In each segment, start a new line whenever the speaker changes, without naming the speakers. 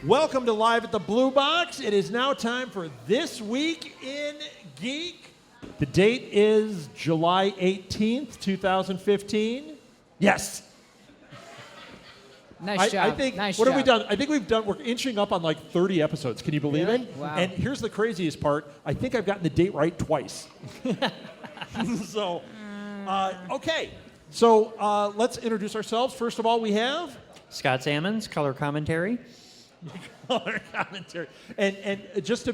Welcome to Live at the Blue Box. It is now time for This Week in Geek. The date is July 18th, 2015. Yes.
Nice job.
I think,
nice
what
job.
have we done? I think we're inching up on like 30 episodes. Can you believe it?
Wow.
And here's the craziest part. I think I've gotten the date right twice. So, okay. So let's introduce ourselves. First of all, we have...
Scott Salmon's color commentary.
Color commentary. And just to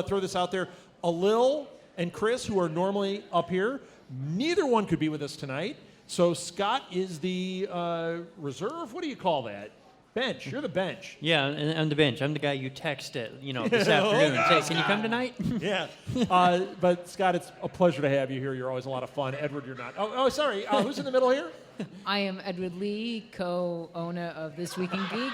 throw this out there, Alil and Chris, who are normally up here, neither one could be with us tonight. So Scott is the reserve. What do you call that? Bench. You're the bench.
Yeah, I'm the bench. I'm the guy you text at, this afternoon. Say, can you come tonight?
Yeah. But Scott, it's a pleasure to have you here. You're always a lot of fun. Edward, you're not. Oh, sorry. Who's in the middle here?
I am Edward Lee, co-owner of This Week in Geek.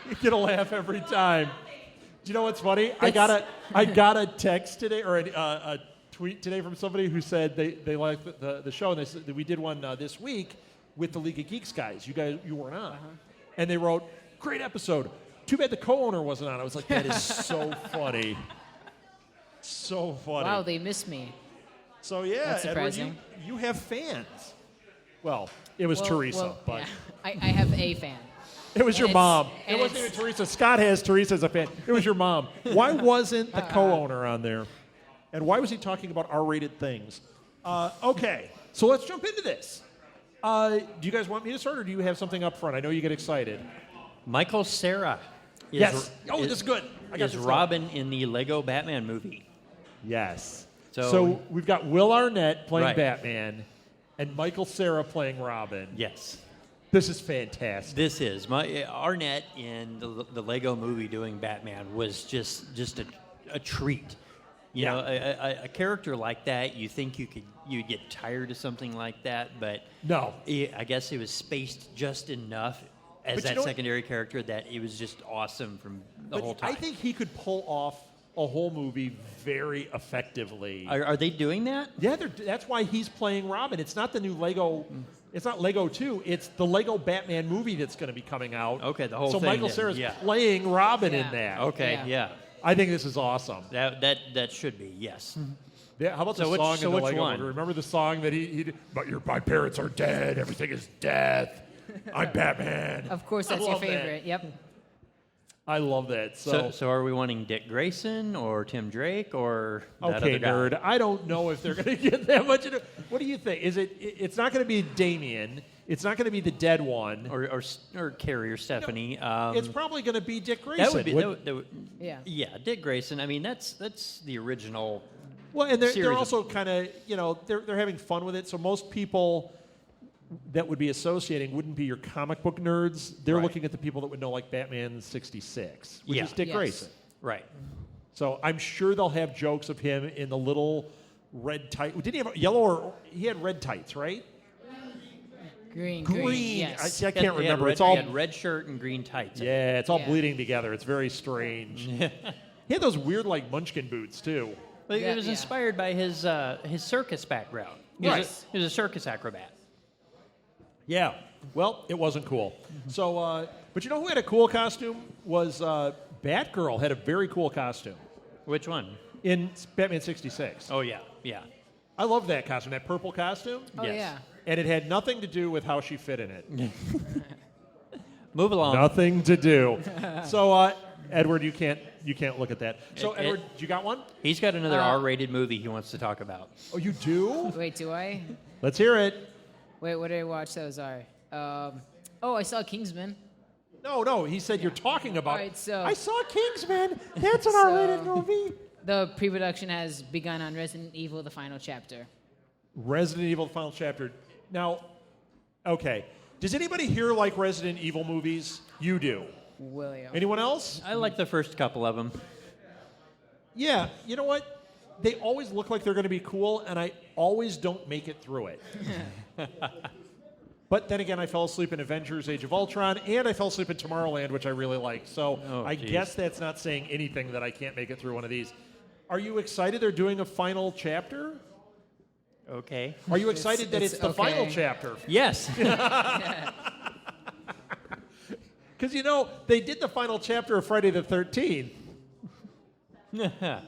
You get a laugh every time. Do you know what's funny? I got a text today or a tweet today from somebody who said they liked the show, and they said that we did one this week with the League of Geeks guys. You weren't on, and they wrote, "Great episode. Too bad the co-owner wasn't on." I was like, that is so funny, so funny.
Wow, they missed me.
So yeah,
That's surprising.
Edward, you have fans. Well, it was Teresa, but
yeah. I have a fan.
it was your mom.
and
It wasn't even Teresa. Scott has Teresa as a fan. It was your mom. Why wasn't the co-owner on there? And why was he talking about R-rated things? Okay, so let's jump into this. Do you guys want me to start, or do you have something up front? I know you get excited.
Michael Cera.
Yes. This is good. I got
is
this
Robin in the Lego Batman movie.
Yes.
So-
So we've got Will Arnett playing
Right.
Batman, and Michael Cera playing Robin.
Yes.
This is fantastic.
This is. Arnett in the Lego movie doing Batman was just a treat. You know, a character like that, you think you'd get tired of something like that, but
No.
I guess it was spaced just enough as
But you
that
know what?
secondary character that it was just awesome from the whole
But
time.
I think he could pull off a whole movie very effectively.
Are they doing that?
Yeah, that's why he's playing Robin. It's not the new Lego. It's not Lego 2. It's the Lego Batman movie that's going to be coming out.
Okay, the whole
so
thing.
Michael
then,
Cera's
yeah.
playing Robin
Yeah.
in that.
Okay,
Yeah.
yeah.
I think this is awesome.
That should be, yes.
Yeah, how about
So
the
which-
song
so
in the
which
Lego
one?
movie? Remember the song that he did? But my parents are dead. Everything is death. I'm Batman.
Of course,
I
that's your
love that.
favorite. Yep.
I love that.
So are we wanting Dick Grayson or Tim Drake or that
Okay,
other guy?
nerd. I don't know if they're going to get that much. What do you think? It's not going to be Damien. It's not going to be the dead one.
Or Carrie or Stephanie.
It's probably going to be Dick Grayson.
that would be that would-
Yeah.
Yeah, Dick Grayson. I mean, that's the original.
Well, and they're
series of-
also kind of, they're having fun with it. So most people that would be associating wouldn't be your comic book nerds. They're
Right.
looking at the people that would know like Batman 66, which
Yeah.
is Dick
Yes.
Grayson.
Right.
So I'm sure they'll have jokes of him in the little red tight. Didn't he have yellow or he had red tights, right?
Green.
I
Yes.
can't
He had
remember.
red-
It's all
he had red shirt and green tights.
yeah, it's all
Yeah.
bleeding together. It's very strange. He had those weird like Munchkin boots too.
But
Yeah,
it was
yeah.
inspired by his circus background. He was
Right.
he was a circus acrobat.
Yeah. Well, it wasn't cool. So, but you know who had a cool costume? Was Batgirl had a very cool costume
Which one?
in Batman 66.
Oh yeah, yeah.
I love that costume, that purple costume.
Oh
Yes.
yeah.
And it had nothing to do with how she fit in it.
Move along.
Nothing to do. So, Edward, you can't look at that. So,
It-
Edward, you got one?
He's got another R-rated movie he wants to talk about.
Oh, you do?
Wait, do I?
Let's hear it.
Wait, what did I watch? That was sorry. I saw Kingsman.
No, he said you're talking about.
All right, so-
I saw Kingsman. That's an
So-
R-rated movie.
The pre-production has begun on Resident Evil: The Final Chapter.
Resident Evil: Final Chapter. Now, okay. Does anybody here like Resident Evil movies? You do.
William.
Anyone else?
I like the first couple of them.
Yeah. You know what? They always look like they're going to be cool, and I always don't make it through it. But then again, I fell asleep in Avengers: Age of Ultron, and I fell asleep in Tomorrowland, which I really like. So I
geez.
guess that's not saying anything that I can't make it through one of these. Are you excited they're doing a final chapter?
Okay.
Are you excited that
it's
it's the final
okay.
chapter?
Yes.
Because Because, they did the final chapter of Friday the 13th. Yeah,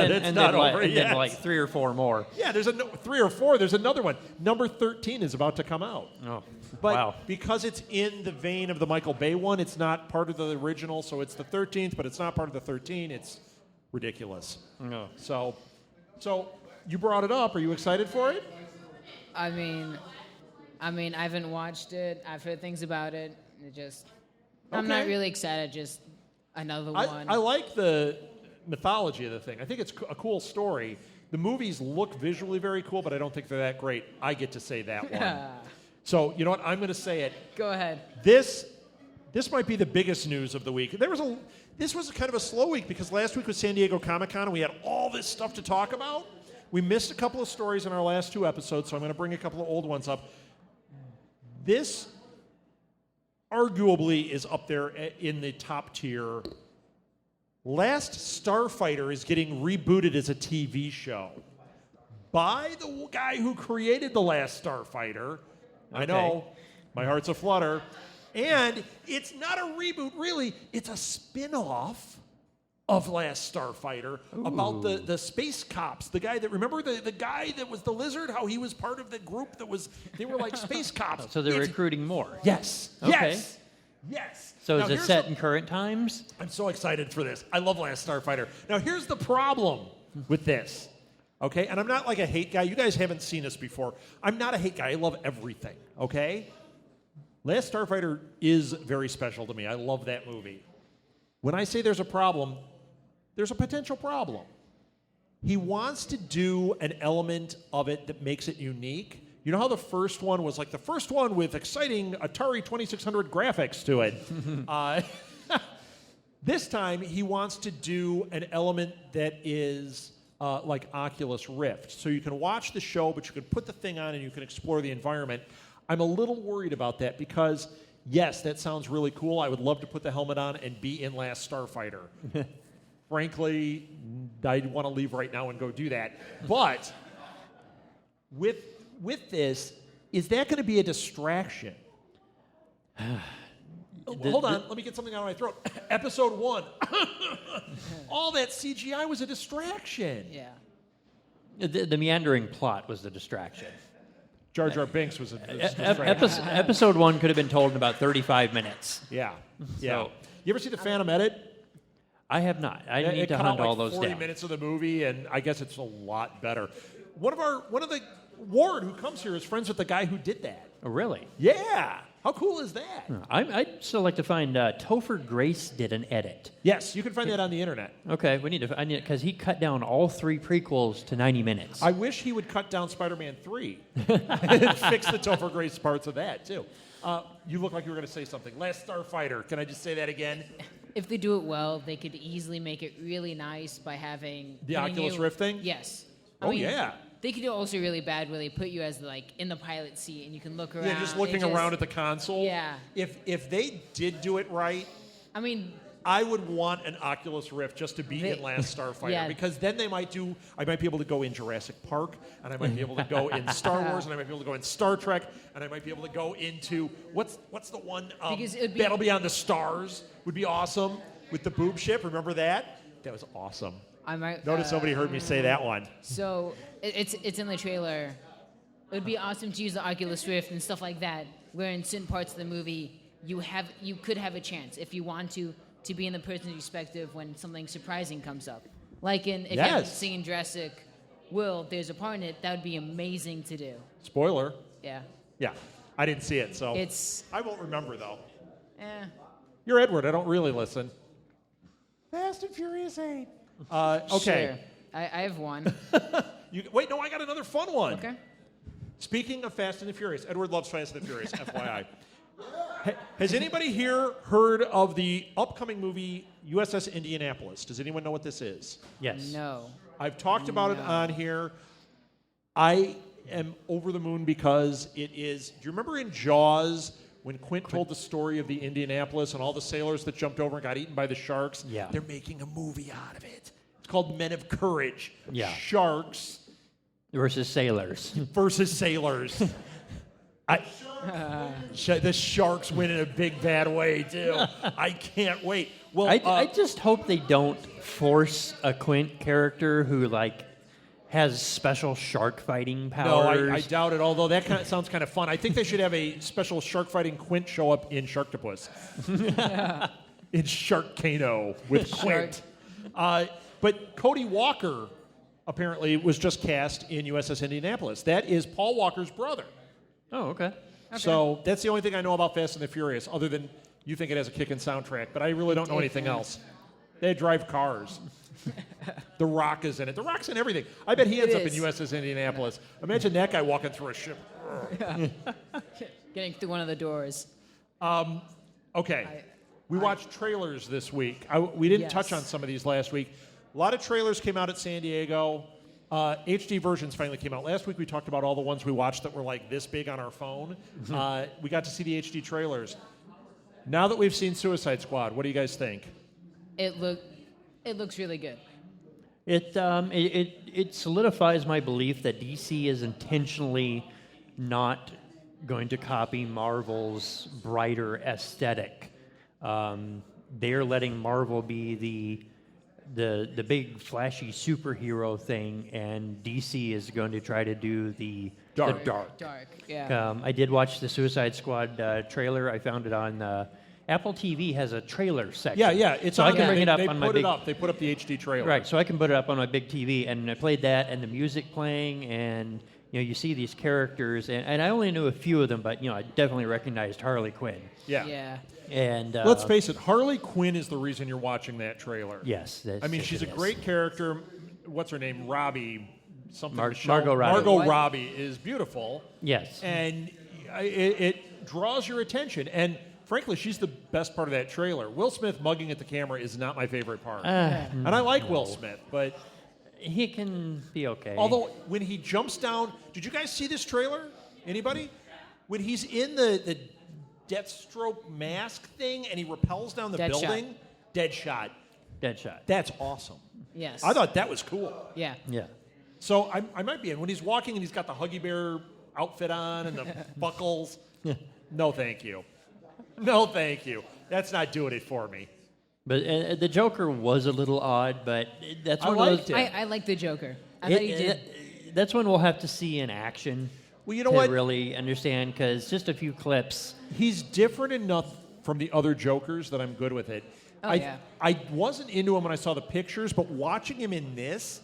that's not over yet.
And then like 3 or 4 more.
Yeah, there's 3 or 4. There's another one. Number 13 is about to come out.
Oh,
but
wow.
because it's in the vein of the Michael Bay one, it's not part of the original, so it's the 13th, but it's not part of the 13. It's ridiculous.
No.
So you brought it up. Are you excited for it?
I mean, I haven't watched it. I've heard things about it. I'm not really excited. Just another one.
I like the mythology of the thing. I think it's a cool story. The movies look visually very cool, but I don't think they're that great. I get to say that one. So, you know what? I'm going to say it.
Go ahead.
This might be the biggest news of the week. This was kind of a slow week because last week was San Diego Comic-Con, and we had all this stuff to talk about. We missed a couple of stories in our last 2 episodes, so I'm going to bring a couple of old ones up. This arguably is up there in the top tier. Last Starfighter is getting rebooted as a TV show by the guy who created the Last Starfighter. I know, my heart's aflutter. And it's not a reboot, really. It's a spin-off of Last Starfighter about the space cops. The guy that, remember the guy that was the lizard, how he was part of the group they were like space cops.
So they're recruiting more.
Yes.
Okay.
Yes.
So
Now,
is it set in current times?
I'm so excited for this. I love Last Starfighter. Now, here's the problem with this. Okay? And I'm not like a hate guy. You guys haven't seen this before. I'm not a hate guy. I love everything. Okay? Last Starfighter is very special to me. I love that movie. When I say there's a problem, there's a potential problem. He wants to do an element of it that makes it unique. You know how the first one was like the first one with exciting Atari 2600 graphics to it? This time, he wants to do an element that is like Oculus Rift. So you can watch the show, but you can put the thing on and you can explore the environment. I'm a little worried about that because, yes, that sounds really cool. I would love to put the helmet on and be in Last Starfighter. Frankly, I want to leave right now and go do that. But with this, is that going to be a distraction? Hold on, let me get something out of my throat. Episode 1. All that CGI was a distraction.
Yeah.
The meandering plot was the distraction.
Jar Jar Binks was a distraction.
Episode 1 could have been told in about 35 minutes.
Yeah.
So,
you ever see The Phantom Edit?
I have not. I need to hunt all those
40
down.
minutes of the movie, and I guess it's a lot better. One of the Ward who comes here is friends with the guy who did that.
Oh, really?
Yeah. How cool is that?
I'd still like to find Topher Grace did an edit.
Yes, you can find that on the internet.
Okay, I need because he cut down all 3 prequels to 90 minutes.
I wish he would cut down Spider-Man 3 and fix the Topher Grace parts of that, too. You look like you were going to say something. Last Starfighter. Can I just say that again?
If they do it well, they could easily make it really nice by having
The Oculus Rift thing?
Yes.
Yeah.
They could do it also really bad where they put you as in the pilot seat and you can look around.
Yeah, just looking around at the console.
Yeah.
If they did do it right,
I mean,
I would want an Oculus Rift just to be in Last Starfighter because then I might be able to go in Jurassic Park, and I might be able to go in Star Wars, and I might be able to go in Star Trek, and I might be able to go into what's the one Battle Beyond the Stars would be awesome with the boob ship. Remember that? That was awesome.
I might
notice somebody heard me say that one.
So it's in the trailer. It would be awesome to use the Oculus Rift and stuff like that, where in certain parts of the movie you could have a chance if you want to be in the person's perspective when something surprising comes up. Like if you haven't seen Jurassic World, there's a part in it that would be amazing to do.
Spoiler.
Yeah.
Yeah, I didn't see it, so I won't remember though. You're Edward. I don't really listen. Fast and Furious 8. Okay.
Sure. I have one.
Wait, no, I got another fun one.
Okay.
Speaking of Fast and the Furious, Edward loves Fast and the Furious, FYI. Has anybody here heard of the upcoming movie USS Indianapolis? Does anyone know what this is?
Yes.
No.
I've talked about it on here. I am over the moon because it is. Do you remember in Jaws when Quint told the story of the Indianapolis and all the sailors that jumped over and got eaten by the sharks?
Yeah.
They're making a movie out of it. It's called Men of Courage.
Yeah.
Sharks
versus sailors.
versus sailors. The Sharks win in a big bad way too. I can't wait. Well,
I just hope they don't force a Quint character who has special shark fighting powers.
no, I doubt it. Although that sounds kind of fun. I think they should have a special shark fighting Quint show up in Sharktopus. In Sharkcano with Quint. But Cody Walker apparently was just cast in USS Indianapolis. That is Paul Walker's brother.
Oh, okay.
So that's the only thing I know about Fast and the Furious, other than you think it has a kickin' soundtrack, but I really don't know anything else. They drive cars. The Rock is in it. The Rock's in everything. I bet he ends up in USS Indianapolis. Imagine that guy walking through a ship.
Getting through one of the doors.
Okay. We watched trailers this week. We didn't touch on some of these last week. A lot of trailers came out at San Diego. HD versions finally came out. Last week we talked about all the ones we watched that were this big on our phone. We got to see the HD trailers. Now that we've seen Suicide Squad, what do you guys think?
It looks really good.
It solidifies my belief that DC is intentionally not going to copy Marvel's brighter aesthetic. They're letting Marvel be the big flashy superhero thing, and DC is going to try to do the dark.
Dark, yeah.
I did watch the Suicide Squad trailer. I found it on Apple TV has a trailer section.
Yeah, it's
so
on
I can
there.
bring it up on my big.
They put up the HD trailer.
Right, so I can put it up on my big TV, and I played that, and the music playing, and you see these characters, and I only knew a few of them, but I definitely recognized Harley Quinn.
Yeah.
And
let's face it, Harley Quinn is the reason you're watching that trailer.
Yes,
she's a great character. What's her name? Robbie. Something.
Margot Robbie.
Margot Robbie is beautiful.
Yes.
And it draws your attention. And frankly, she's the best part of that trailer. Will Smith mugging at the camera is not my favorite part. And I like Will Smith, but
he can be okay.
Although when he jumps down, did you guys see this trailer? Anybody? When he's in the Deathstroke mask thing and he rappels down the building, Deadshot. That's awesome.
Yes.
I thought that was cool.
Yeah.
So I might be in. When he's walking and he's got the Huggy Bear outfit on and the buckles, no thank you. No thank you. That's not doing it for me.
But the Joker was a little odd, but that's one of those.
I like the Joker. I thought he did.
That's one we'll have to see in action.
Well, you know what?
Really understand, because just a few clips.
He's different enough from the other Jokers that I'm good with it. I wasn't into him when I saw the pictures, but watching him in this,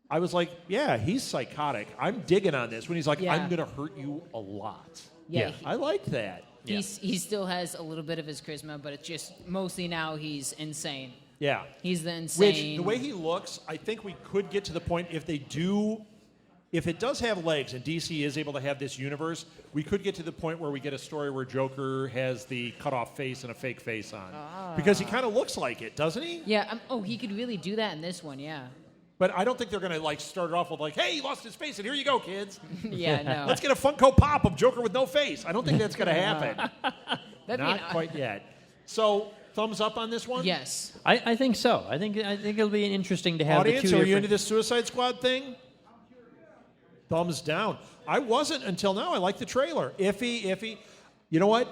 I was like, yeah, he's psychotic. I'm digging on this when he's like, I'm going to hurt you a lot.
Yeah.
I like that.
He still has a little bit of his charisma, but it's just mostly now he's insane.
Yeah.
He's the insane.
Which, the way he looks, I think we could get to the point if it does have legs and DC is able to have this universe, we could get to the point where we get a story where Joker has the cut-off face and a fake face on. Because he kind of looks like it, doesn't he?
Yeah. He could really do that in this one, yeah.
But I don't think they're going to start it off with hey, he lost his face, and here you go, kids.
Yeah, no.
Let's get a Funko Pop of Joker with no face. I don't think that's going to happen. Not quite yet. So, thumbs up on this one?
Yes.
I think so. I think it'll be interesting to have
Audience,
the two
are you
different...
into this Suicide Squad thing? Thumbs down. I wasn't until now. I like the trailer. Iffy. You know what?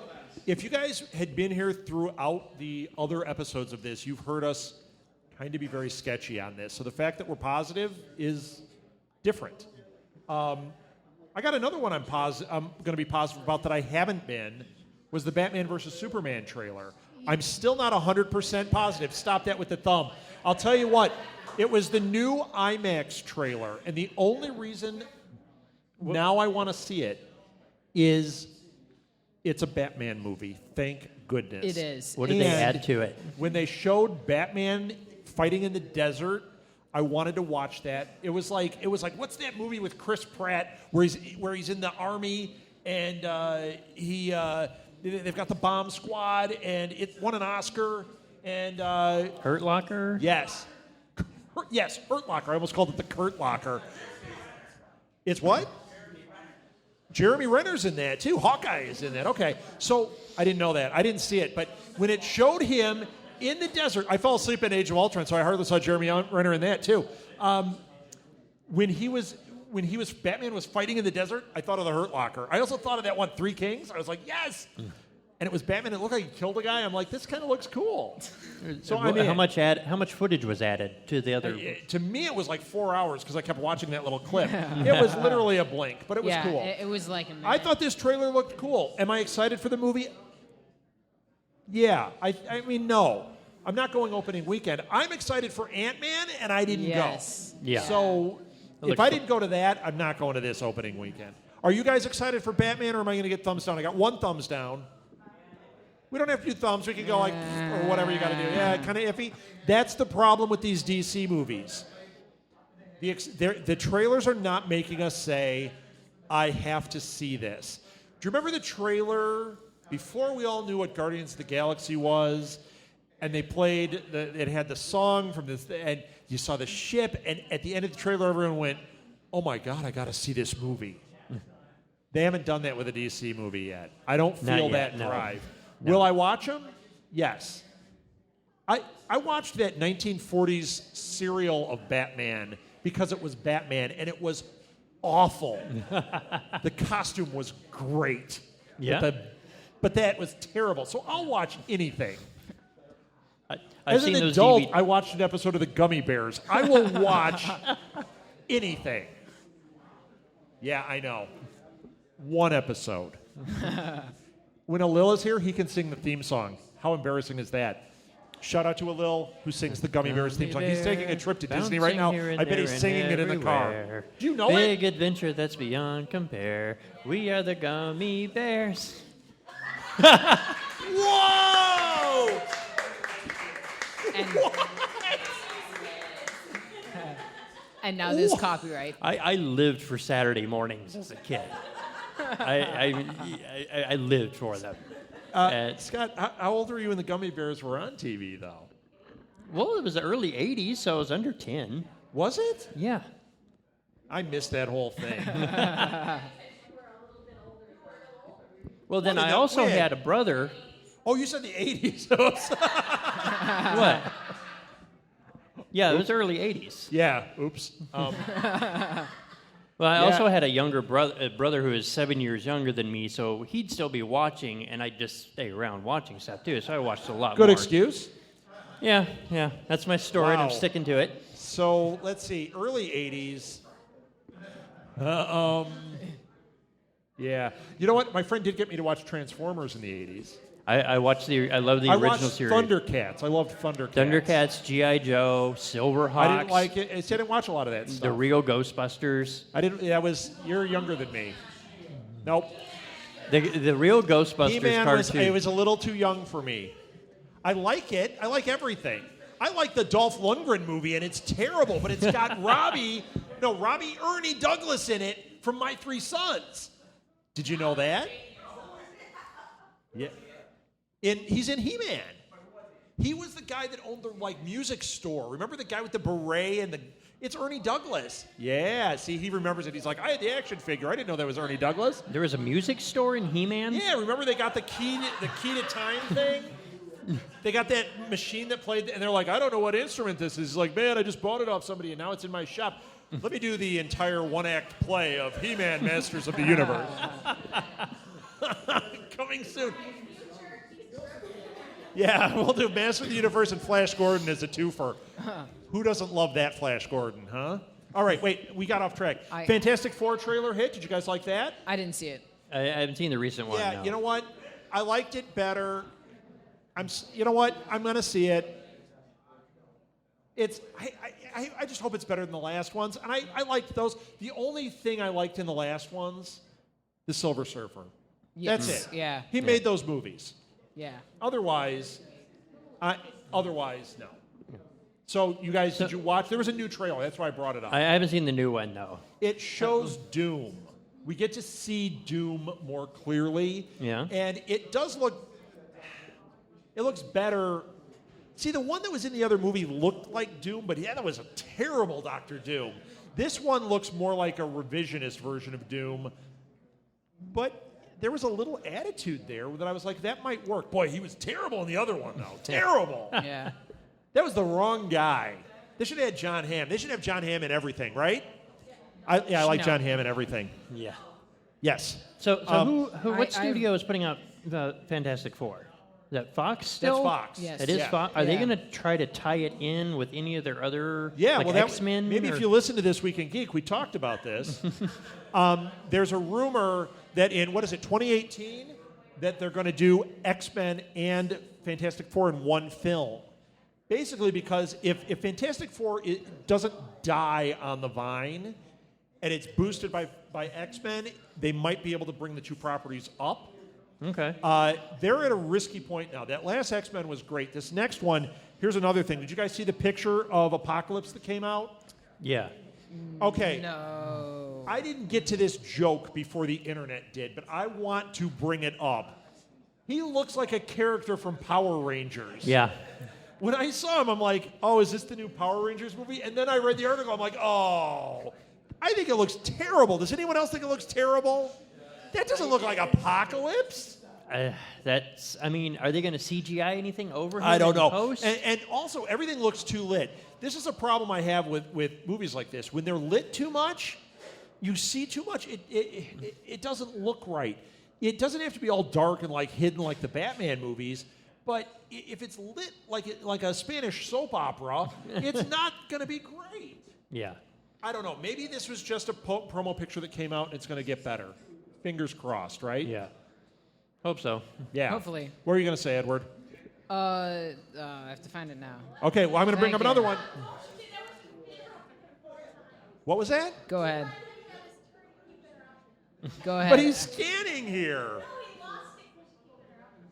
If you guys had been here throughout the other episodes of this, you've heard us kind of be very sketchy on this. So the fact that we're positive is different. I got another one I'm going to be positive about that I haven't been, was the Batman vs. Superman trailer. I'm still not 100% positive. Stop that with the thumb. I'll tell you what. It was the new IMAX trailer, and the only reason now I want to see it is it's a Batman movie. Thank goodness.
It is.
What did they add to it?
When they showed Batman fighting in the desert, I wanted to watch that. It was like what's that movie with Chris Pratt where he's in the army and they've got the bomb squad and it won an Oscar and
Hurt Locker?
Yes. Yes, Hurt Locker. I almost called it the Kurt Locker. It's what? Jeremy Renner's in that, too. Hawkeye is in that. Okay. So I didn't know that. I didn't see it. But when it showed him in the desert, I fell asleep in Age of Ultron, so I hardly saw Jeremy Renner in that, too. When he was when Batman was fighting in the desert, I thought of the Hurt Locker. I also thought of that one, Three Kings. I was like, yes. And it was Batman. It looked like he killed a guy. I'm like, this kind of looks cool. So
how much footage was added to the other?
To me, it was like 4 hours because I kept watching that little clip. It was literally a blink, but it was cool.
It was like a minute.
I thought this trailer looked cool. Am I excited for the movie? Yeah. I mean, no. I'm not going opening weekend. I'm excited for Ant-Man, and I didn't go.
Yeah.
So if I didn't go to that, I'm not going to this opening weekend. Are you guys excited for Batman, or am I going to get thumbs down? I got 1 thumbs down. We don't have to do thumbs. We can go like, or whatever you got to do. Yeah, kind of iffy. That's the problem with these DC movies. The trailers are not making us say, I have to see this. Do you remember the trailer before we all knew what Guardians of the Galaxy was? And they played, it had the song from this, and you saw the ship, and at the end of the trailer, everyone went, oh my God, I got to see this movie. They haven't done that with a DC movie yet. I don't feel that drive. No. Will I watch them? Yes. I watched that 1940s serial of Batman because it was Batman, and it was awful. The costume was great.
Yeah.
But that was terrible. So I'll watch anything.
I've
As
seen
an
those
adult,
DVD
I watched an episode of the Gummy Bears. I will watch anything. Yeah, I know. 1 episode. When Alil is here, he can sing the theme song. How embarrassing is that? Shout out to Alil, who sings the Gummy Bears theme song. He's taking a trip to Disney right now. I bet he's singing it in the car. Do you know
Big adventure that's beyond compare. We are the Gummy Bears.
Whoa!
And now there's copyright.
I lived for Saturday mornings as a kid. I lived for them.
Scott, how old were you when the Gummy Bears were on TV, though?
Well, it was the early 80s, so I was under 10.
Was it?
Yeah.
I missed that whole thing.
Well, then I also had a brother.
Oh, you said the 80s.
What? Yeah, it was early 80s.
Yeah, oops.
Well, I also had a brother who is 7 years younger than me, so he'd still be watching, and I'd just stay around watching stuff, too, so I watched a lot more.
Good excuse.
Yeah, that's my story, and I'm sticking to it.
So, let's see, early 80s. Yeah. You know what? My friend did get me to watch Transformers in the 80s.
I love the original series.
Thundercats. I loved Thundercats.
Thundercats, G.I. Joe, Silverhawks.
I didn't like it. I didn't watch a lot of that stuff.
The real Ghostbusters.
You're younger than me. Nope.
The real Ghostbusters
He-Man
cartoon.
it was a little too young for me. I like it. I like everything. I like the Dolph Lundgren movie, and it's terrible, but it's got Ernie Douglas in it from My Three Sons. Did you know that? Yeah. He's in He-Man. He was the guy that owned the music store. Remember the guy with the beret and it's Ernie Douglas. Yeah, see, he remembers it. He's like, I had the action figure. I didn't know that was Ernie Douglas.
There was a music store in He-Man?
Yeah, remember they got the key to time thing? They got that machine that played, and they're like, I don't know what instrument this is. He's like, man, I just bought it off somebody, and now it's in my shop. Let me do the entire one-act play of He-Man Masters of the Universe. Coming soon. Yeah, we'll do Master of the Universe and Flash Gordon as a twofer. Who doesn't love that Flash Gordon, huh? All right, wait, we got off track. Fantastic Four trailer hit. Did you guys like that?
I didn't see it.
I haven't seen the recent one.
Yeah,
no.
You know what? I liked it better. You know what? I'm going to see it. I just hope it's better than the last ones. And I liked those. The only thing I liked in the last ones, the Silver Surfer.
Yes.
That's it.
Yeah.
He made those movies.
Yeah.
Otherwise, no. So you guys, did you watch? There was a new trailer. That's why I brought it up.
I haven't seen the new one, though.
It shows Doom. We get to see Doom more clearly.
Yeah.
And it does look... It looks better. See, the one that was in the other movie looked like Doom, but that was a terrible Dr. Doom. This one looks more like a revisionist version of Doom. But there was a little attitude there that I was like, that might work. Boy, he was terrible in the other one, though. Terrible.
Yeah.
That was the wrong guy. They should have had John Hamm. They should have John Hamm in everything, right? I like
No.
John Hamm and everything.
Yeah.
Yes.
So what
I-
studio is putting out the Fantastic Four? Is that Fox still?
That's Fox.
Yes.
It is
Yeah.
Fox. Are they
Yeah.
going to try to tie it in with any of their other
Yeah, well,
X-Men?
maybe if you listen to This Week in Geek, we talked about this. There's a rumor that in, 2018, that they're going to do X-Men and Fantastic Four in one film. Basically because if Fantastic Four doesn't die on the vine and it's boosted by X-Men, they might be able to bring the two properties up.
Okay.
They're at a risky point now. That last X-Men was great. This next one, here's another thing. Did you guys see the picture of Apocalypse that came out?
Yeah.
Okay.
No.
I didn't get to this joke before the internet did, but I want to bring it up. He looks like a character from Power Rangers.
Yeah.
When I saw him, I'm like, oh, is this the new Power Rangers movie? And then I read the article. I'm like, oh, I think it looks terrible. Does anyone else think it looks terrible? That doesn't look like Apocalypse.
Are they going to CGI anything over him?
I don't
in
know.
post?
And also, everything looks too lit. This is a problem I have with movies like this. When they're lit too much, you see too much. It doesn't look right. It doesn't have to be all dark and like hidden like the Batman movies. But if it's lit like a Spanish soap opera, it's not going to be great.
Yeah.
I don't know. Maybe this was just a promo picture that came out and it's going to get better. Fingers crossed, right?
Yeah. Hope so.
Yeah.
Hopefully.
What are you going to say, Edward?
I have to find it now.
Okay, well, I'm going to bring
Thank
up another
you.
one. What was that?
Go ahead. Go ahead.
But he's scanning here.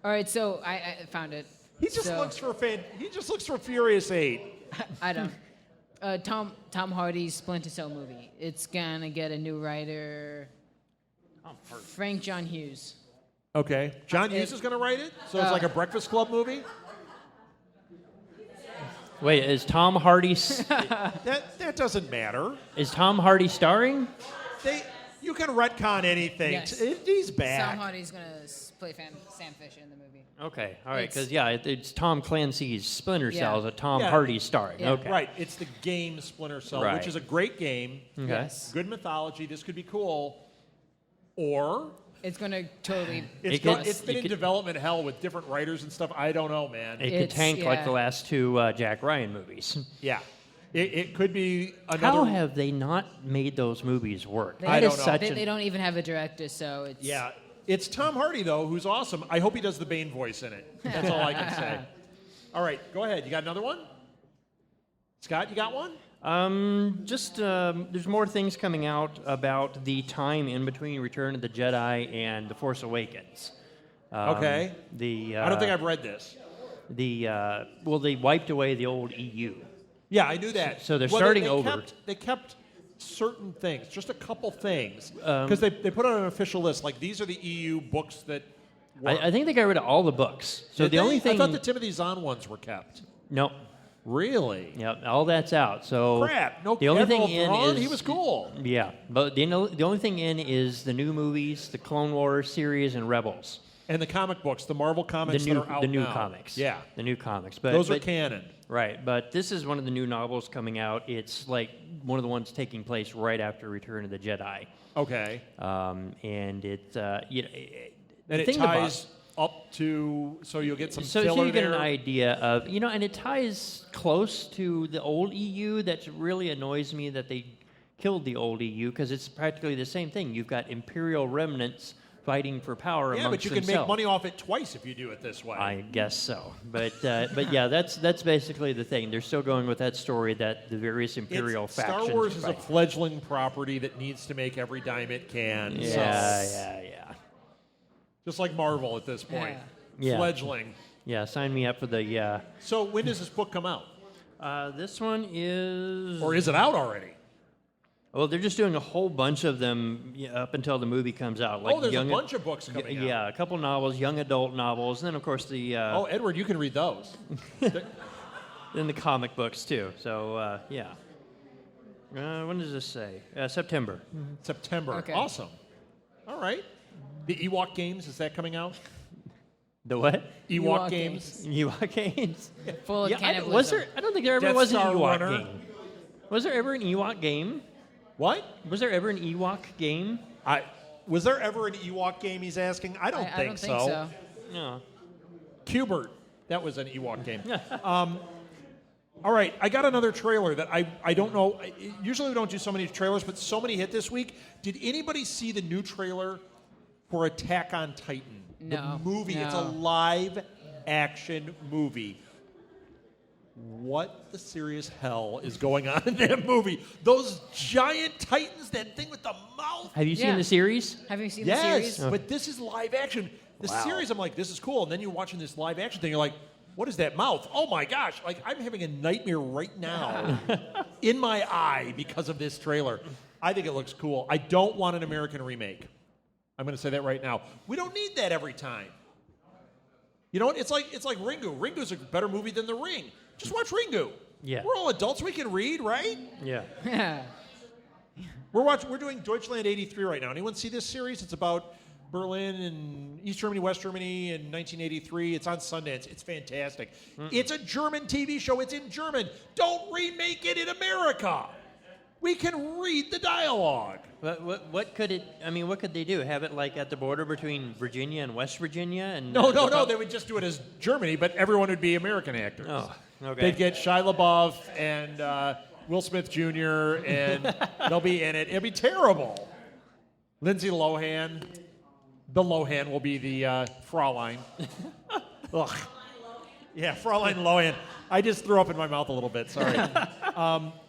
All right, so I found it.
He just looks for Furious 8.
I don't. Tom Hardy's Splinter Cell movie. It's gonna get a new writer. Frank John Hughes.
Okay. John Hughes is going to write it? So it's like a Breakfast Club movie?
Wait, is Tom Hardy
That doesn't matter.
is Tom Hardy starring?
You can retcon anything.
Yes.
He's
Tom
back.
Hardy's gonna play Sam Fisher in the movie.
Okay, all right,
It's-
because it's Tom Clancy's Splinter
Yeah.
Cell, that Tom
Yeah.
Hardy's starring.
Yeah.
Okay,
Right. It's the game Splinter Cell,
Right.
which is a great game.
Okay.
Yes.
Good mythology. This could be cool. Or
It's gonna totally.
it's
could-
been
it
in
could-
development hell with different writers and stuff. I don't know, man.
It could
It's-
tank like
yeah.
the last two Jack Ryan movies.
Yeah. It could be another.
How have they not made those movies work?
They-
I
That is
don't know.
such
They,
an-
they don't even have a director, so it's.
Yeah. It's Tom Hardy, though, who's awesome. I hope he does the Bane voice in it. That's all I can say. All right, go ahead. You got another one? Scott, you got one?
There's more things coming out about the time in between Return of the Jedi and The Force Awakens.
Okay. I don't think I've read this.
They wiped away the old EU.
Yeah, I knew that.
So they're starting
they
over.
They kept certain things, just a couple things, because they put out an official list. Like these are the EU books that. Work.
I think they got rid of all the books. So
Did
the
they?
only thing,
I thought the Timothy Zahn ones were kept.
no,
Really?
yep, all that's out. So
Crap. No.
the only
Admiral
thing in
Thrawn,
is
he was cool.
Yeah, but the only thing in is the new movies, the Clone Wars series, and Rebels.
And the comic books, the Marvel comics that are out
the new
now.
comics.
Yeah.
the new comics. But
Those are
but-
canon.
Right, but this is one of the new novels coming out. It's like one of the ones taking place right after Return of the Jedi,
Okay.
and it
And
the
it
thing about-
ties up to, so you'll get some
so
filler
you get
there.
an idea of and it ties close to the old EU. That really annoys me that they killed the old EU because it's practically the same thing. You've got Imperial remnants fighting for power
Yeah,
amongst
but you can
themselves.
make money off it twice if you do it this way.
I guess so, but yeah, that's basically the thing. They're still going with that story that the various imperial factions.
Star Wars is a
fight.
fledgling property that needs to make every dime it can.
Yeah,
so,
yeah.
just like Marvel at this point.
Yeah.
Fledgling.
Yeah, sign me up for the.
So when does this book come out?
This one is.
Or is it out already?
Well, they're just doing a whole bunch of them up until the movie comes out. Like
There's
young,
a bunch of books coming out.
Yeah, a couple novels, young adult novels, and then of course the.
Edward, you can read those.
Then the comic books too. So yeah. When does this say? September.
September.
Okay.
Awesome. All right. The Ewok games, is that coming out?
The what?
Ewok games.
Ewok games.
Full of
Yeah,
cannibalism.
was there? I don't think there ever
Death
was an
Star
Ewok
Runner.
game. Was there ever an Ewok game?
What?
Was there ever an Ewok game?
Was there ever an Ewok game, he's asking? I don't
I
think
don't think so.
No.
Cubert. That was an Ewok game. All right, I got another trailer that I don't know. Usually we don't do so many trailers, but so many hit this week. Did anybody see the new trailer for Attack on Titan?
No.
The movie.
No.
It's a live action movie. What the serious hell is going on in that movie? Those giant titans, that thing with the mouth.
Have you seen
Yeah.
the series?
Have you seen the
Yes,
series?
but this is live action. The
Wow.
series, I'm like, this is cool. And then you're watching this live action thing, you're like, what is that mouth? Oh my gosh. Like, I'm having a nightmare right now in my eye because of this trailer. I think it looks cool. I don't want an American remake. I'm going to say that right now. We don't need that every time. You know what? It's like Ringu. Ringu's a better movie than The Ring. Just watch Ringu.
Yeah.
We're all adults. We can read, right?
Yeah.
We're doing Deutschland 83 right now. Anyone see this series? It's about Berlin and East Germany, West Germany in 1983. It's on Sundance. It's fantastic. It's a German TV show. It's in German. Don't remake it in America. We can read the dialogue.
What could it? I mean, what could they do? Have it like at the border between Virginia and West Virginia? And
No. They would just do it as Germany, but everyone would be American actors.
Oh, okay.
They'd get Shia LaBeouf and Will Smith Jr. and they'll be in it. It'll be terrible. Lindsay Lohan. The Lohan will be the Fraulein. Ugh. Yeah, Fraulein Lohan. I just threw up in my mouth a little bit. Sorry.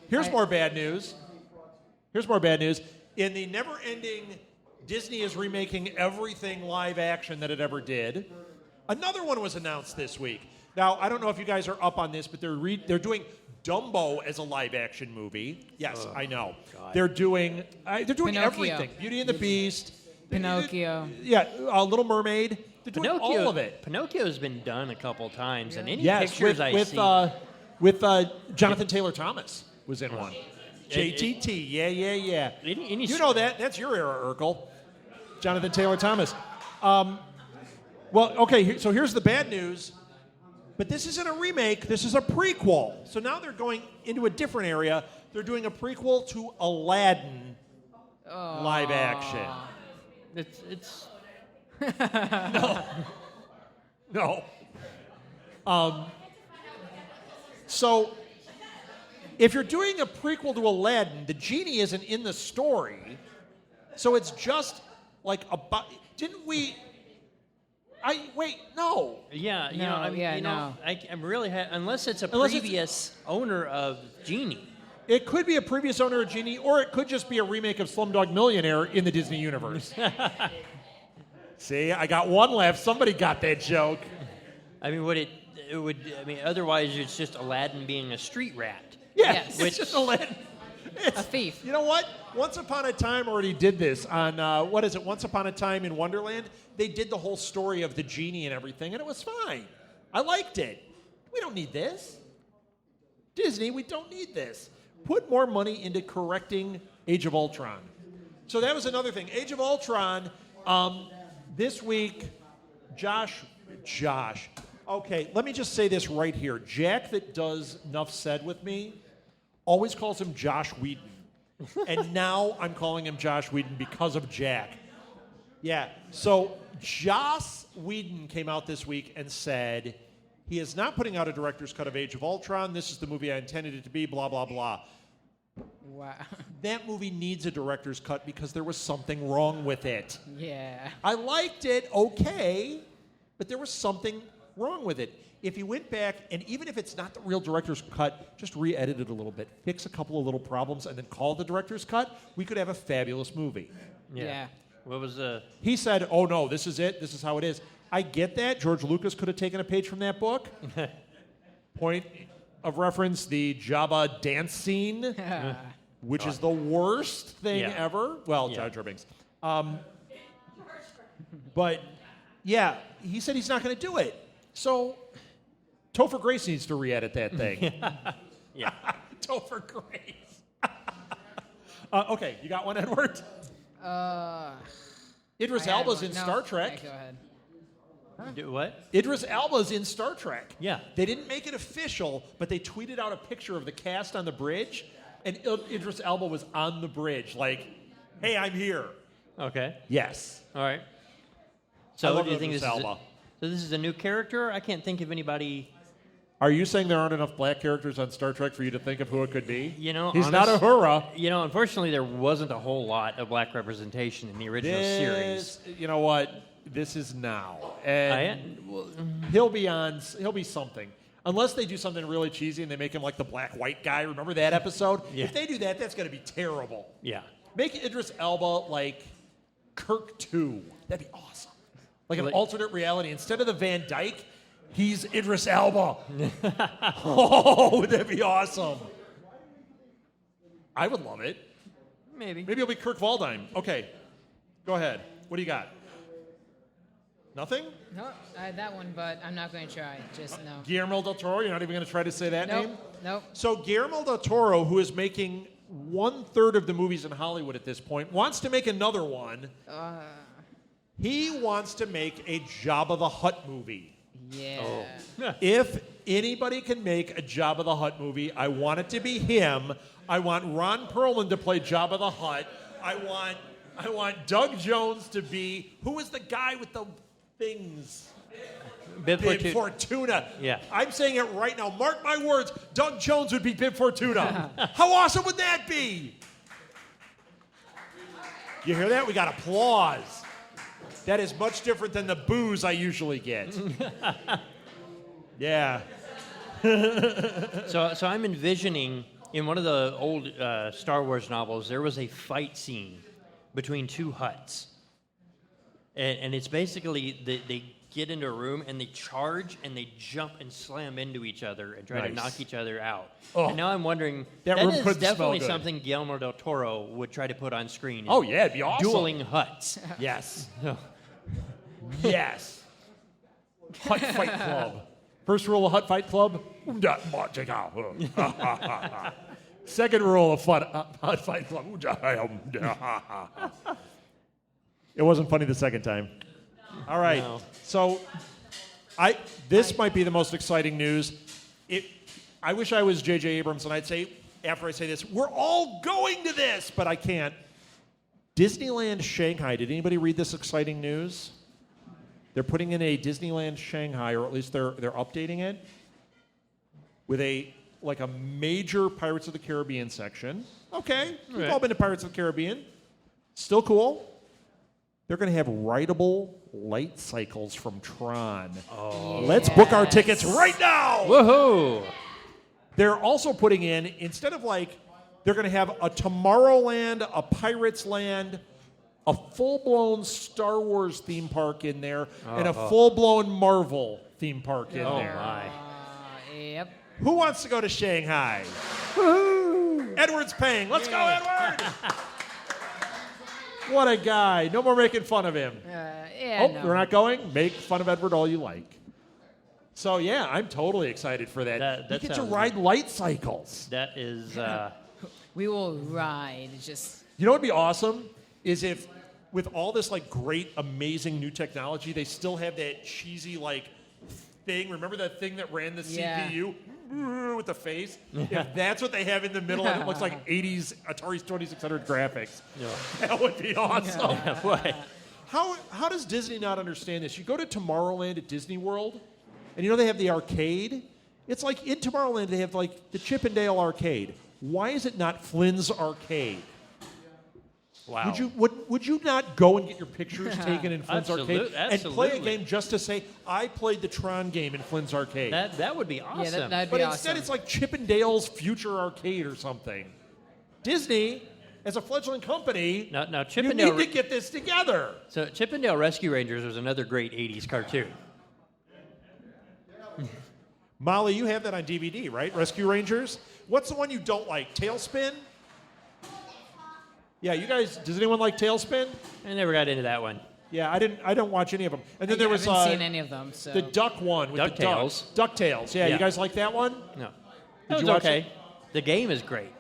Here's more bad news. In the never-ending Disney is remaking everything live action that it ever did, another one was announced this week. Now, I don't know if you guys are up on this, but they're doing Dumbo as a live action movie. Yes, I know.
God.
They're doing
Pinocchio.
everything. Beauty and the Beast.
Pinocchio.
Yeah, Little Mermaid. They're doing
Pinocchio,
all of it.
Pinocchio's been done a couple times, and any
Yes,
pictures I see.
with Jonathan Taylor Thomas was in one. JTT, yeah.
Any
You know that. That's your era, Urkel. Jonathan Taylor Thomas. Well, okay, so here's the bad news. But this isn't a remake. This is a prequel. So now they're going into a different area. They're doing a prequel to Aladdin live action.
It's
No. So, if you're doing a prequel to Aladdin, the genie isn't in the story. So it's just like about. Didn't we? No.
Yeah,
No,
I'm really unless it's a
Unless it's-
previous owner of Genie.
It could be a previous owner of Genie, or it could just be a remake of Slumdog Millionaire in the Disney universe. See, I got one left. Somebody got that joke.
I mean, otherwise it's just Aladdin being a street rat.
Yeah,
Yes.
it's just Aladdin.
A thief.
You know what? Once Upon a Time already did this on, Once Upon a Time in Wonderland? They did the whole story of the genie and everything, and it was fine. I liked it. We don't need this. Disney, we don't need this. Put more money into correcting Age of Ultron. So that was another thing. Age of Ultron, this week, Josh. Okay, let me just say this right here. Jack that does Nuff Said with me always calls him Josh Whedon. And now I'm calling him Josh Whedon because of Jack. Yeah, so Joss Whedon came out this week and said he is not putting out a director's cut of Age of Ultron. This is the movie I intended it to be, blah, blah, blah.
Wow.
That movie needs a director's cut because there was something wrong with it.
Yeah.
I liked it, okay, but there was something wrong with it. If you went back, and even if it's not the real director's cut, just re-edit it a little bit, fix a couple of little problems, and then call it the director's cut, we could have a fabulous movie.
Yeah.
What was
He said, oh no, this is it, this is how it is. I get that. George Lucas could have taken a page from that book. Point of reference, the Jabba dance scene, which is the worst thing ever. Well, Jar Jar Binks. But, yeah, he said he's not going to do it. So, Topher Grace needs to re-edit that thing.
Yeah.
Topher Grace. Okay, you got one, Edward? Idris
I had
Elba's
one.
in
No.
Star Trek.
Okay, go ahead.
Do what?
Idris Elba's in Star Trek.
Yeah.
They didn't make it official, but they tweeted out a picture of the cast on the bridge. and Idris Elba was on the bridge, like, "Hey, I'm here."
Okay.
Yes.
All right.
I
So
love
do you think
Idris
this is
Elba.
so this is a new character? I can't think of anybody.
Are you saying there aren't enough black characters on Star Trek for you to think of who it could be?
You know,
he's not Uhura.
You know, unfortunately, there wasn't a whole lot of black representation in the original series.
You know what? This is now, and he'll be something. Unless they do something really cheesy and they make him like the black-white guy. Remember that episode?
Yeah.
If they do that, that's going to be terrible.
Yeah.
Make Idris Elba like Kirk 2. That'd be awesome. Like an alternate reality. Instead of the Van Dyke, he's Idris Elba. Oh, would that be awesome? I would love it.
Maybe
Maybe it'll be Kirk Waldheim. Okay, go ahead. What do you got? Nothing?
No, I had that one, but I'm not going to try. Just no.
Guillermo del Toro? You're not even going to try to say that name?
Nope.
So Guillermo del Toro, who is making 1/3 of the movies in Hollywood at this point, wants to make another one. He wants to make a Jabba the Hutt movie.
Yeah.
Oh.
If anybody can make a Jabba the Hutt movie, I want it to be him. I want Ron Perlman to play Jabba the Hutt. I want Doug Jones to be, who is the guy with the things?
Bib
Fortuna.
Yeah.
I'm saying it right now. Mark my words. Doug Jones would be Bib Fortuna. How awesome would that be? You hear that? We got applause. That is much different than the boos I usually get. Yeah.
So I'm envisioning in one of the old Star Wars novels, there was a fight scene between two Hutts. And it's basically they get into a room and they charge and they jump and slam into each other and try to knock each other out.
Oh.
And now I'm wondering,
That
that
room
is
couldn't smell
definitely
good.
something Guillermo del Toro would try to put on screen.
Oh, yeah, it'd be awesome.
Dueling Hutts.
Yes. Yes. Hut Fight Club. First rule of Hut Fight Club. Second rule of Hut Fight Club. It wasn't funny the second time. All right.
No.
So this might be the most exciting news. I wish I was J.J. Abrams, and I'd say, after I say this, we're all going to this, but I can't. Disneyland Shanghai. Did anybody read this exciting news? They're putting in a Disneyland Shanghai, or at least they're updating it, with a major Pirates of the Caribbean section. Okay, we've all been to Pirates of the Caribbean. Still cool. They're going to have rideable Lightcycles from Tron. Oh. Let's book our tickets right now.
Woohoo!
They're also putting in, instead of they're going to have a Tomorrowland, a Pirates Land, a full-blown Star Wars theme park in there, and a full-blown Marvel theme park in there.
Oh, my.
Yep.
Who wants to go to Shanghai? Woo-hoo. Edward's paying. Let's go, Edward! What a guy. No more making fun of him.
No.
We're not going? Make fun of Edward all you like. So, yeah, I'm totally excited for that. You get to ride Lightcycles.
That is...
We will ride. Just.
You know what would be awesome? Is if, with all this, great, amazing new technology, they still have that cheesy, thing. Remember that thing that ran the CPU? With the face? If that's what they have in the middle and it looks like 80s Atari 2600 graphics, that would be awesome. How does Disney not understand this? You go to Tomorrowland at Disney World, and they have the arcade. It's like in Tomorrowland they have the Chippendale arcade. Why is it not Flynn's Arcade?
Wow.
Would you not go and get your pictures taken in Flynn's Arcade and play a
absolutely.
game just to say, I played the Tron game in Flynn's Arcade?
That would be awesome.
Yeah, that'd
But
be
instead
awesome.
it's like Chippendale's Future Arcade or something. Disney, as a fledgling company,
Now
you
Chippendale...
need to get this together.
So Chippendale Rescue Rangers was another great 80s cartoon.
Molly, you have that on DVD, right? Rescue Rangers? What's the one you don't like? Tailspin? Yeah, you guys, does anyone like Tailspin?
I never got into that one.
Yeah, I don't watch any of them. And then there was
I haven't seen any of them. So.
the duck one with
DuckTales.
the ducks. DuckTales. Yeah, you guys like that one?
No.
Did
That
you
was
watch
okay.
it?
The game is great.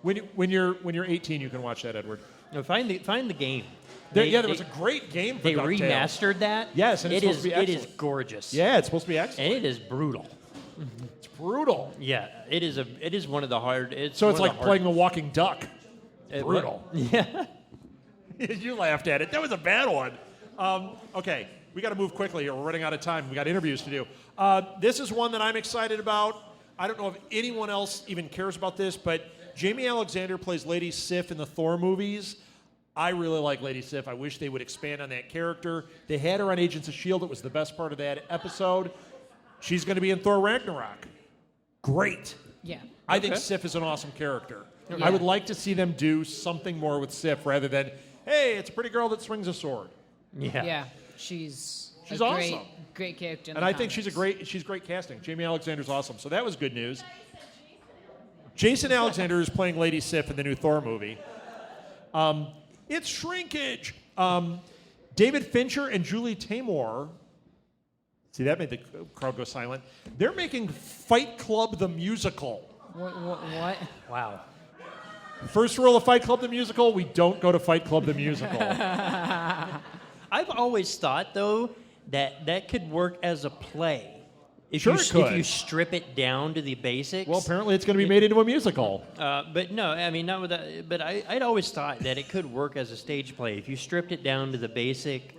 When you're 18, you can watch that, Edward.
No, find the game.
There was a great game for
They
DuckTales.
remastered that.
Yes, and it's supposed to be
It is
excellent.
gorgeous.
Yeah, it's supposed to be excellent.
And it is brutal.
It's brutal.
Yeah, it is one of the hard.
So it's like playing the walking duck. Brutal.
Yeah.
You laughed at it. That was a bad one. Okay, we got to move quickly here. We're running out of time. We got interviews to do. This is one that I'm excited about. I don't know if anyone else even cares about this, but Jamie Alexander plays Lady Sif in the Thor movies. I really like Lady Sif. I wish they would expand on that character. They had her on Agents of S.H.I.E.L.D. It was the best part of that episode. She's going to be in Thor Ragnarok. Great.
Yeah.
I think Sif is an awesome character.
Yeah.
I would like to see them do something more with Sif rather than, hey, it's a pretty girl that swings a sword.
Yeah.
Yeah. She's
awesome.
Great character. In
And
the
I think
comics.
she's great casting. Jamie Alexander's awesome. So that was good news. Jason Alexander is playing Lady Sif in the new Thor movie. It's shrinkage. David Fincher and Julie Taymor. See, that made the crowd go silent. They're making Fight Club the musical.
What?
Wow.
First rule of Fight Club the musical: we don't go to Fight Club the musical.
I've always thought, though, that could work as a play.
Sure, it could.
If you strip it down to the basics.
Well, apparently it's going to be made into a musical.
But no, I mean, not with that. But I'd always thought that it could work as a stage play if you stripped it down to the basic,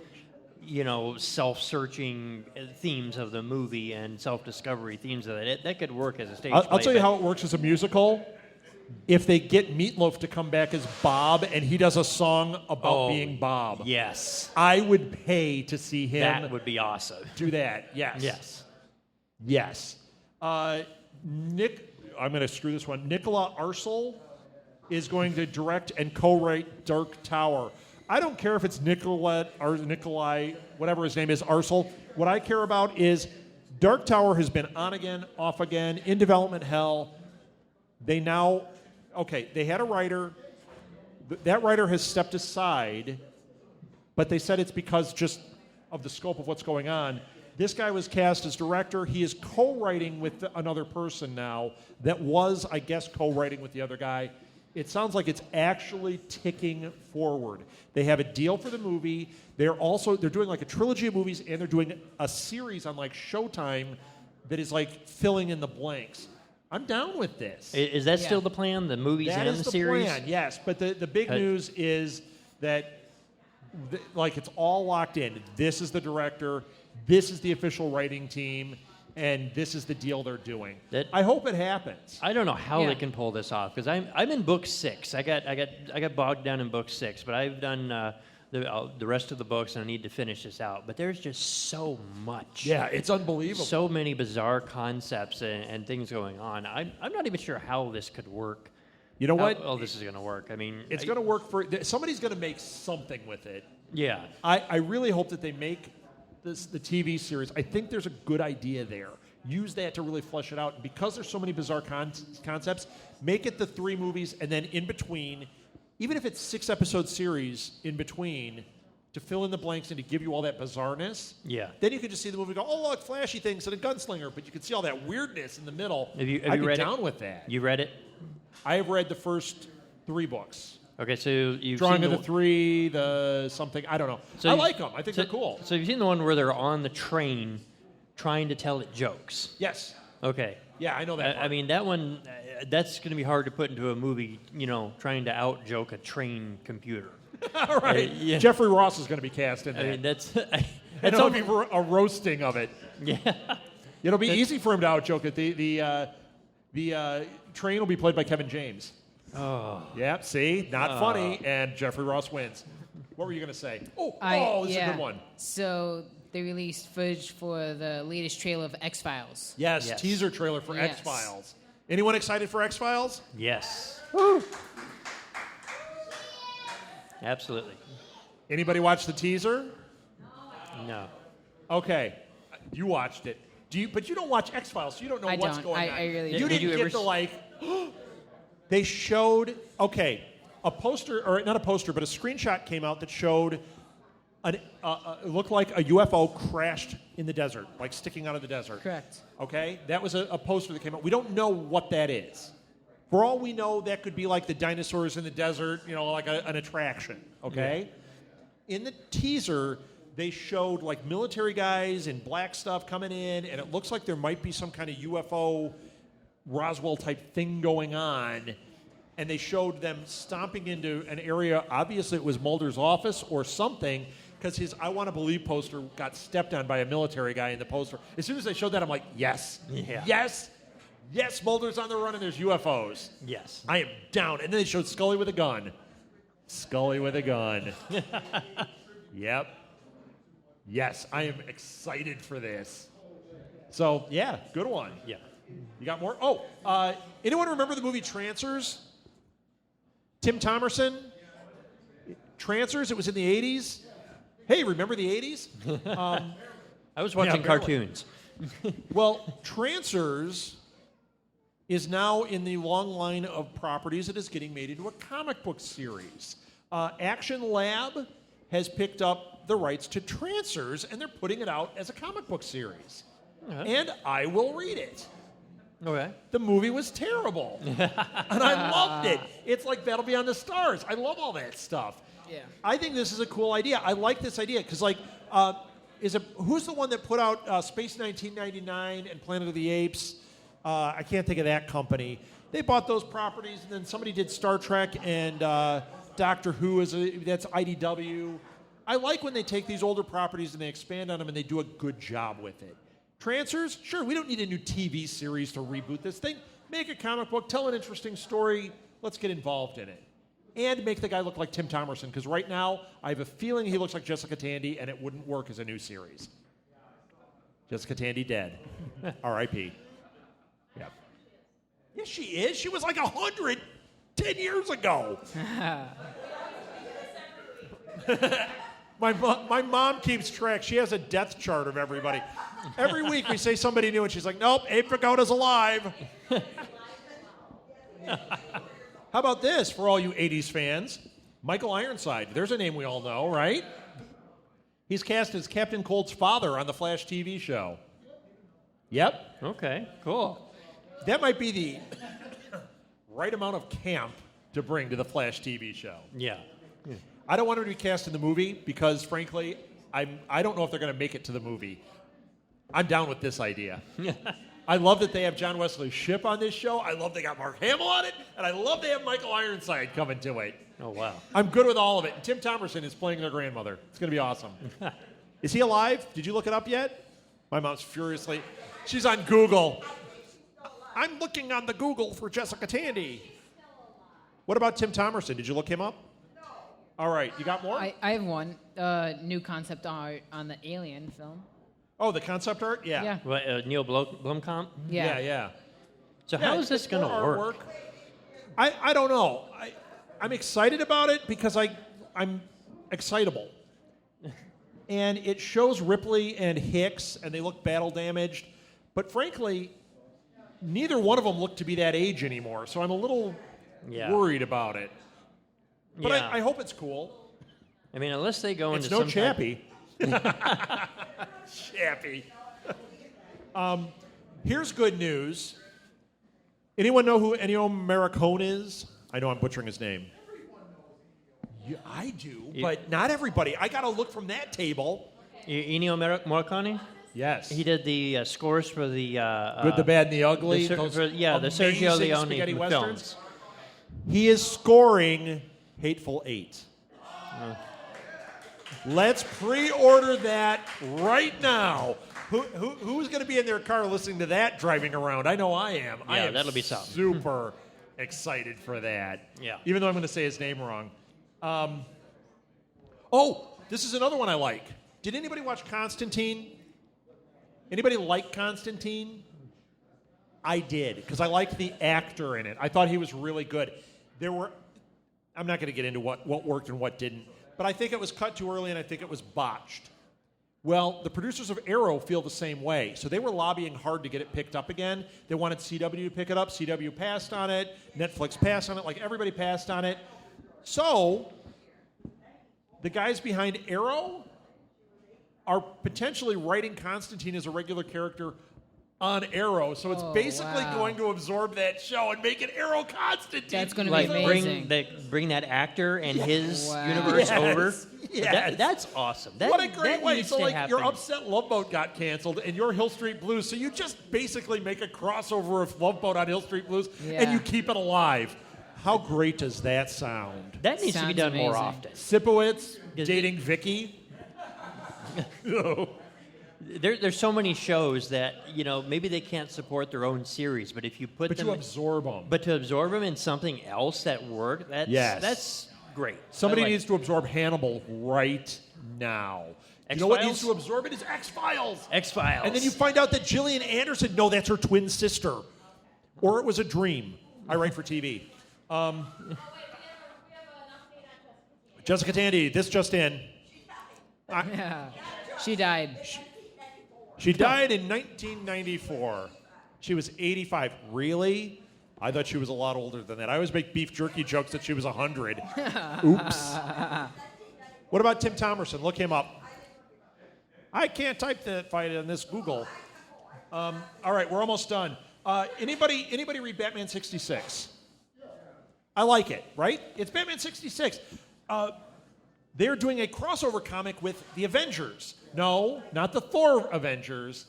self-searching themes of the movie and self-discovery themes of it. That could work as a stage play.
I'll tell you how it works as a musical. If they get Meatloaf to come back as Bob and he does a song about being Bob.
Yes.
I would pay to see him
That would be awesome.
do that. Yes.
Yes.
Yes. I'm going to screw this one. Nikolaj Arcel is going to direct and co-write Dark Tower. I don't care if it's Nikolaj, whatever his name is, Arcel. What I care about is Dark Tower has been on again, off again, in development hell. They had a writer. That writer has stepped aside, but they said it's because just of the scope of what's going on. This guy was cast as director. He is co-writing with another person now that was, I guess, co-writing with the other guy. It sounds like it's actually ticking forward. They have a deal for the movie. They're doing like a trilogy of movies, and they're doing a series on like Showtime that is like filling in the blanks. I'm down with this.
Is that still the plan? The movies
That
and
is
the series?
plan, yes. But the big news is that it's all locked in. This is the director. This is the official writing team. And this is the deal they're doing. I hope it happens.
I don't know how they can pull this off because I'm in book 6. I got bogged down in book 6, but I've done the rest of the books and I need to finish this out. But there's just so much.
Yeah, it's unbelievable.
So many bizarre concepts and things going on. I'm not even sure how this could work.
You know what?
Oh, this is going to work. I mean,
it's going to work for somebody's going to make something with it.
Yeah.
I really hope that they make the TV series. I think there's a good idea there. Use that to really flesh it out. And because there's so many bizarre concepts, make it the 3 movies, and then in between, even if it's 6-episode series in between, to fill in the blanks and to give you all that bizarreness.
Yeah.
Then you could just see the movie and go, oh, look, flashy things and a gunslinger. But you can see all that weirdness in the middle.
Have you
I'd be
read
down
it?
with that.
You read it?
I have read the first 3 books.
Okay, so you've
Drawing
seen
of the 3, the something, I don't know.
So
I like them. I think they're cool.
So you've seen the one where they're on the train trying to tell it jokes?
Yes.
Okay.
Yeah, I know that.
I mean, that one, that's going to be hard to put into a movie, trying to out-joke a train computer.
All right.
Yeah.
Jeffrey Ross is going to be cast in that.
I mean, that's...
and it'll be a roasting of it.
Yeah.
It'll be easy for him to out-joke it. The train will be played by Kevin James.
Oh.
Yep, see? Not funny, and Jeffrey Ross wins. What were you going to say? This is a good one.
So they released footage for the latest trailer of X-Files.
Yes, teaser trailer for
Yes.
X-Files. Anyone excited for X-Files?
Yes.
Woo!
Absolutely.
Anybody watch the teaser?
No.
Okay. You watched it. But you don't watch X-Files, so you don't know what's going on.
I really
You
don't.
didn't get the They showed, a poster, or not a poster, but a screenshot came out that showed it looked like a UFO crashed in the desert, like sticking out of the desert.
Correct.
Okay? That was a poster that came out. We don't know what that is. For all we know, that could be like the dinosaurs in the desert, like an attraction. Okay? Yeah. In the teaser, they showed like military guys in black stuff coming in, and it looks like there might be some kind of UFO Roswell type thing going on, and they showed them stomping into an area. Obviously, it was Mulder's office or something, because his "I Want to Believe" poster got stepped on by a military guy in the poster. As soon as they showed that, I'm like, yes, yes, yes, Mulder's on the run and there's UFOs.
Yes.
I am down. And then they showed Scully with a gun. Scully with a gun. Yep. Yes, I am excited for this. So, yeah, good one.
Yeah.
You got more? Oh, anyone remember the movie Trancers? Tim Thomerson? Trancers, it was in the 80s. Hey, remember the 80s?
I was watching
barely.
cartoons.
Well, Trancers is now in the long line of properties that is getting made into a comic book series. Action Lab has picked up the rights to Trancers, and they're putting it out as a comic book series. And I will read it.
Okay.
The movie was terrible. And I loved it. It's like Battle Beyond the Stars. I love all that stuff.
Yeah.
I think this is a cool idea. I like this idea because, like, who's the one that put out Space 1999 and Planet of the Apes? I can't think of that company. They bought those properties, and then somebody did Star Trek and Doctor Who. That's IDW. I like when they take these older properties and they expand on them and they do a good job with it. Trancers? Sure, we don't need a new TV series to reboot this thing. Make a comic book, tell an interesting story, let's get involved in it. And make the guy look like Tim Thomerson, because right now I have a feeling he looks like Jessica Tandy, and it wouldn't work as a new series. Jessica Tandy dead. R.I.P. Yeah. Yes, she is. She was like 100 10 years ago. My mom keeps track. She has a death chart of everybody. Every week we say somebody new, and she's like, nope, Abe Vigoda's alive. How about this for all you 80s fans? Michael Ironside. There's a name we all know, right? He's cast as Captain Cold's father on the Flash TV show. Yep.
Okay, cool.
That might be the right amount of camp to bring to the Flash TV show.
Yeah.
I don't want him to be cast in the movie because, frankly, I don't know if they're going to make it to the movie. I'm down with this idea. I love that they have John Wesley Shipp on this show. I love they got Mark Hamill on it. And I love they have Michael Ironside coming to it.
Oh, wow.
I'm good with all of it. And Tim Thomerson is playing their grandmother. It's going to be awesome. Is he alive? Did you look it up yet? My mom's furiously. She's on Google. I'm looking on the Google for Jessica Tandy. What about Tim Thomerson? Did you look him up? No. All right. You got more?
I have one. New concept art on the Alien film.
Oh, the concept art? Yeah.
Yeah.
What, Neil Blomkamp?
Yeah.
So how is this going to work?
I don't know. I'm excited about it because I'm excitable. And it shows Ripley and Hicks, and they look battle damaged. But frankly, neither one of them look to be that age anymore. So I'm a little worried about it. But I hope it's cool.
I mean, unless they go into
it's no
some
Chappie. Chappie. Here's good news. Anyone know who Ennio Morricone is? I know I'm butchering his name. Yeah, I do, but not everybody. I got to look from that table.
Ennio Morricone?
Yes.
He did the scores for the...
Good, the Bad, and the Ugly.
the Sergio Leone
spaghetti
films.
westerns. He is scoring Hateful Eight. Let's pre-order that right now. Who's going to be in their car listening to that driving around? I know I am.
Yeah,
I am
that'll be something.
Super excited for that.
Yeah.
Even though I'm going to say his name wrong. This is another one I like. Did anybody watch Constantine? Anybody like Constantine? I did, because I liked the actor in it. I thought he was really good. I'm not going to get into what worked and what didn't, but I think it was cut too early and I think it was botched. Well, the producers of Arrow feel the same way, so they were lobbying hard to get it picked up again. They wanted CW to pick it up. CW passed on it. Netflix passed on it. Like, everybody passed on it. So the guys behind Arrow are potentially writing Constantine as a regular character on Arrow, so it's basically going to absorb that show and make it Arrow Constantine.
That's going to be amazing.
Bring that actor and his universe over.
Yes.
That's awesome.
What a great way.
needs
So,
to
like,
happen.
your Upset Love Boat got canceled and your Hill Street Blues. So you just basically make a crossover of Love Boat on Hill Street Blues and you keep it alive. How great does that sound?
That needs to be
Sounds
done more
amazing.
often.
Sipowicz
Is
dating Vicky.
There's so many shows that, maybe they can't support their own series, but if you put
But
them...
you absorb them.
But to absorb them in something else that works, that's great.
Somebody
I like
needs to absorb Hannibal right now. You know what needs to absorb it is X-Files.
X-Files.
And then you find out that Gillian Anderson, no, that's her twin sister. Or it was a dream. I write for TV. Jessica Tandy, this just in.
She died.
She died in 1994. She was 85. Really? I thought she was a lot older than that. I always make beef jerky jokes that she was 100. Oops. What about Tim Thomerson? Look him up. I can't type that fight on this Google. All right, we're almost done. Anybody read Batman 66? I like it, right? It's Batman 66. They're doing a crossover comic with the Avengers. No, not the Thor Avengers.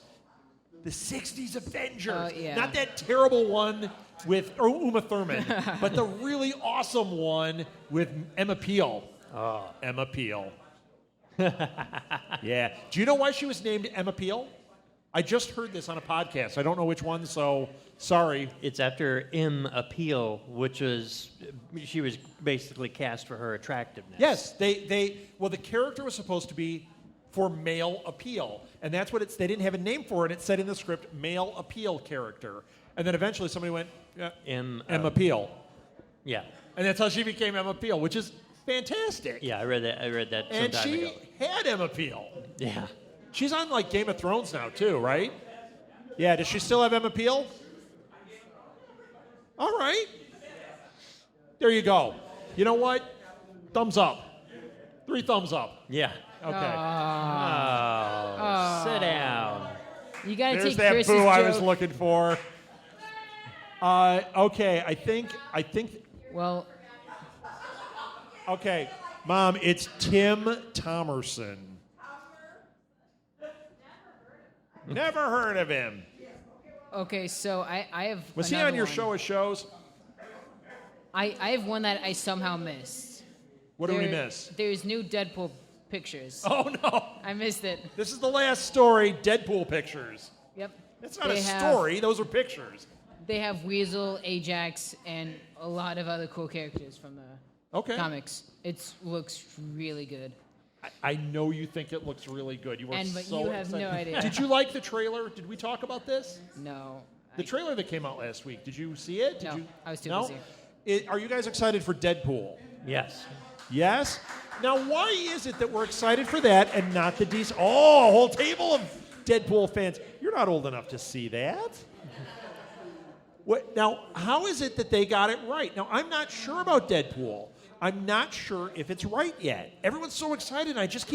The 60s Avengers. Not that terrible one with Uma Thurman, but the really awesome one with Emma Peel. Oh. Emma Peel. Yeah. Do you know why she was named Emma Peel? I just heard this on a podcast. I don't know which one, so sorry.
It's after M. Appeal, which was she was basically cast for her attractiveness.
Yes, the character was supposed to be for male appeal, and that's what they didn't have a name for it. It said in the script, male appeal character, and then eventually somebody went, Emma Peel.
Yeah.
And that's how she became Emma Peel, which is fantastic.
Yeah, I read that some
and
time ago.
she had Emma Peel.
Yeah.
She's on like Game of Thrones now too, right? Yeah, does she still have Emma Peel? All right. There you go. You know what? Thumbs up. 3 thumbs up.
Yeah.
Okay.
Sit down.
You gotta
There's
take
that
Chris's
boo
joke.
I was looking for. Okay, I think.
Well,
Okay, Mom, it's Tim Thomerson. Never heard of him.
okay, so I have.
Was he
another
on your
one.
show of shows?
I have one that I somehow missed.
What did we miss?
There's new Deadpool pictures.
Oh no!
I missed it.
This is the last story. Deadpool pictures.
Yep.
That's not
They
a
have-
story. Those are pictures.
They have Weasel, Ajax, and a lot of other cool characters from the comics. It looks really good.
I know you think it looks really good. You were
But
so
you have
excited.
no idea.
Did you like the trailer? Did we talk about this?
No.
The trailer that came out last week. Did you see it?
No, I was too
no?
busy.
Are you guys excited for Deadpool?
Yes.
Yes? Now, why is it that we're excited for that and not the DC? Oh, a whole table of Deadpool fans. You're not old enough to see that. Now, how is it that they got it right? Now, I'm not sure about Deadpool. I'm not sure if it's right yet. Everyone's so excited, and I just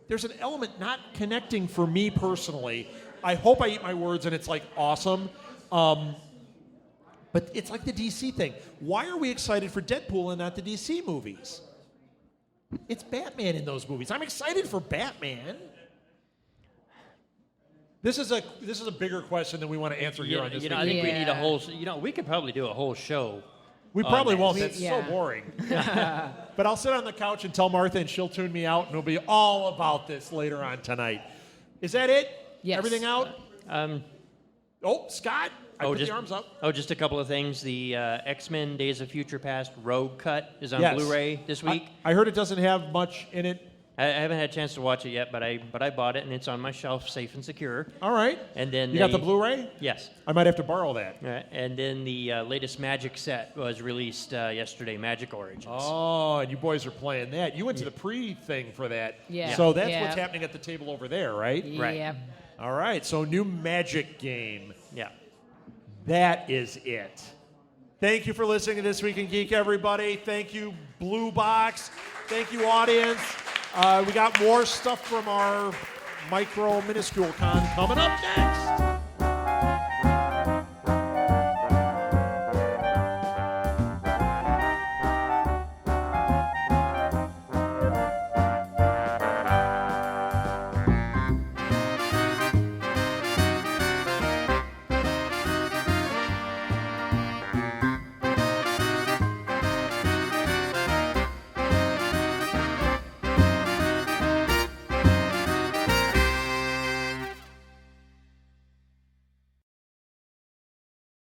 there's an element not connecting for me personally. I hope I eat my words and it's like awesome. But it's like the DC thing. Why are we excited for Deadpool and not the DC movies? It's Batman in those movies. I'm excited for Batman. This is a bigger question than we want to answer here on this.
I think we need a whole. We could probably do a whole show.
We probably
on
won't.
this.
That's so boring. But I'll sit on the couch and tell Martha, and she'll tune me out, and it'll be all about this later on tonight. Is that it?
Yes.
Everything out? Scott, I put the arms up.
Just a couple of things. The X-Men Days of Future Past Rogue Cut is on
Yes.
Blu-ray this week.
I heard it doesn't have much in it.
I haven't had a chance to watch it yet, but I bought it and it's on my shelf, safe and secure.
All right.
And then
you got the Blu-ray?
Yes.
I might have to borrow that.
And then the latest Magic set was released yesterday, Magic Origins.
Oh, and you boys are playing that. You went to the pre-thing for that.
Yeah.
So that's what's happening at the table over there, right?
Right.
Yeah.
All right. So new Magic game.
Yeah.
That is it. Thank you for listening to This Week in Geek, everybody. Thank you, Blue Box. Thank you, audience. We got more stuff from our minuscule con coming up next.